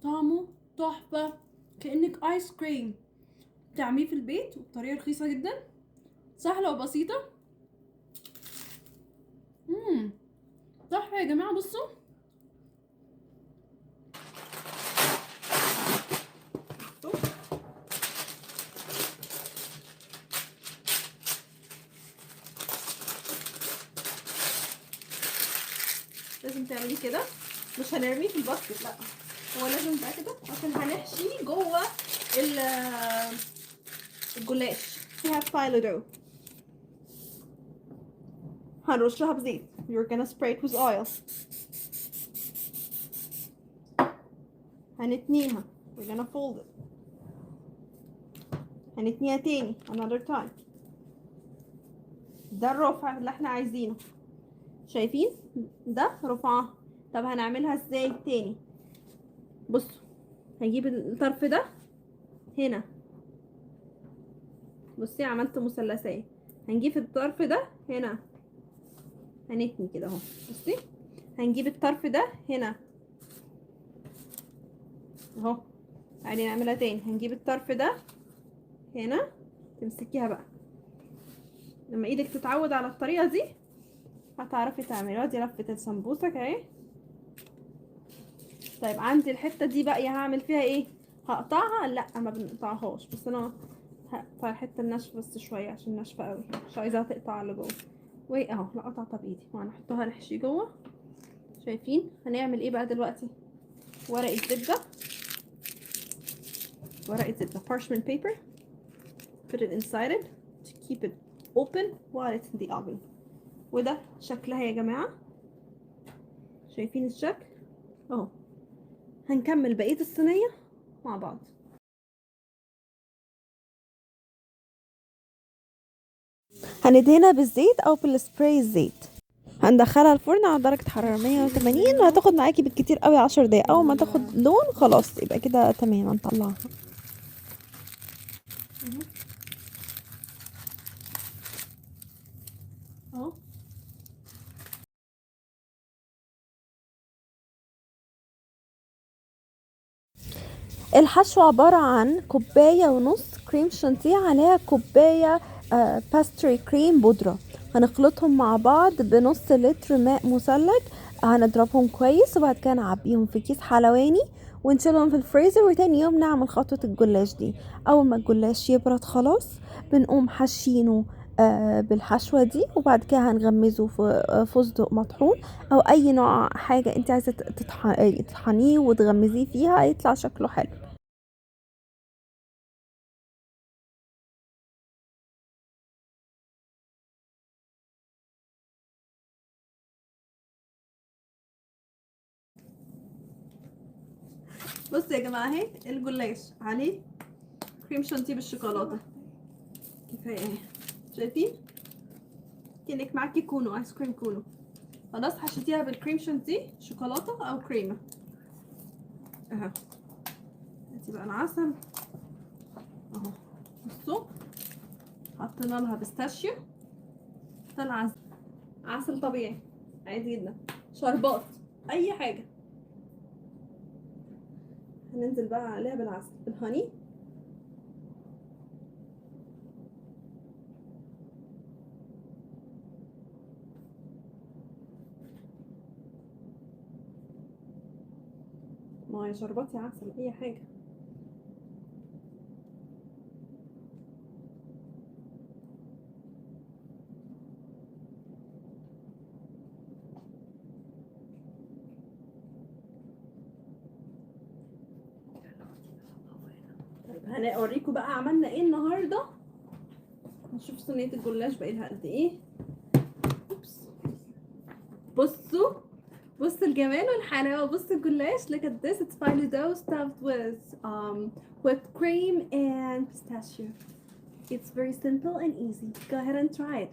طعمه تحفة، كأنك ايس كريم. تعمليه في البيت وبطريقة رخيصة جدا، سهلة وبسيطة. تحفة يا جماعة. بصوا لازم تعمليه كده، مش هنرميه في الباسكت، لا هو لازم ده كده عشان هنحشيه جوه الجلاش. فيها فايلو دو، هنرشها بزيت. you're gonna spray it with oil. هنتنيها، we're gonna fold it. هنتنيها تاني another time. ده الرفع اللي احنا عايزينه، شايفين؟ ده رفعها. طب هنعملها ازاي تاني؟ بصوا، هجيب الطرف ده هنا، بصي عملت مثلثات. هنجيب الطرف ده هنا، هنتني كده اهو. بصي هنجيب الطرف ده هنا اهو. تعالي نعملها تاني. هنجيب الطرف ده هنا، تمسكيها بقى. لما ايدك تتعود على الطريقه دي هتعرفي تعمليها. دي لفه السمبوسك اهي. طيب عندي الحته دي بقى هعمل فيها ايه؟ هقطعها؟ لا ما بنقطعهاش، بس انا هقطع الحته الناشفه بس شويه عشان ناشفه قوي، مش عايزاها تقطع اللي جوه. وايه اهو، لا قطعتها بايدي وهنحطها نحشي جوه. شايفين؟ هنعمل ايه بقى دلوقتي؟ ورقه زبده، ورقه زبده parchment paper. put it inside it to keep it open while it's in the oven. وده شكلها يا جماعه، شايفين الشكل اهو. هنكمل بقيه الصينيه مع بعض. هندهنها بالزيت او بالسبراي الزيت. هندخلها الفرن على درجة حرارة 180 وهتاخد معاكي بالكتير قوي 10 دقايق. اول ما تاخد لون خلاص يبقى كده تمام، هنطلعها. اهو الحشو عبارة عن كوباية ونص كريم شانتيه عليها كوباية باستري كريم بودرة. هنخلطهم مع بعض بنص لتر ماء مثلج. هنضربهم كويس وبعد كده نعبيهم في كيس حلواني ونشيلهم في الفريزر، وتاني يوم نعمل خطوة الجلاش دي. اول ما الجلاش يبرد خلاص بنقوم حشينه بالحشوة دي، وبعد كده هنغمزه في فستق مطحون او اي نوع حاجة انت عايزة تطحنيه وتغمزيه فيها يطلع شكله حلو. بصوا يا جماعه اهي الجلاش عليه كريم شانتيه بالشوكولاته. كفايه اهي، شايفين؟ كأنك معاكي كونو، ايس كريم كونو. خلاص حشيتيها بالكريم شانتيه شوكولاته او كريمه اهو. هاتي بقى العسل اهو. بصوا حطينا لها بيستاشيو، طلع عسل، عسل طبيعي عادي جدا، شربات، اي حاجه. هننزل بقى عليها بالعسل بالهاني. ما هي شربات يا عسل، اي حاجه. طيب هنوريكم بقى عملنا ايه النهارده. نشوف صينيه الجلاش بقالها قد ايه. اوبس. بصوا، بصوا الجمال والحلاوه. بصوا الجلاش. look at this. it's finely dough stuffed with whipped cream and pistachio. It's very simple and easy. Go ahead and try it.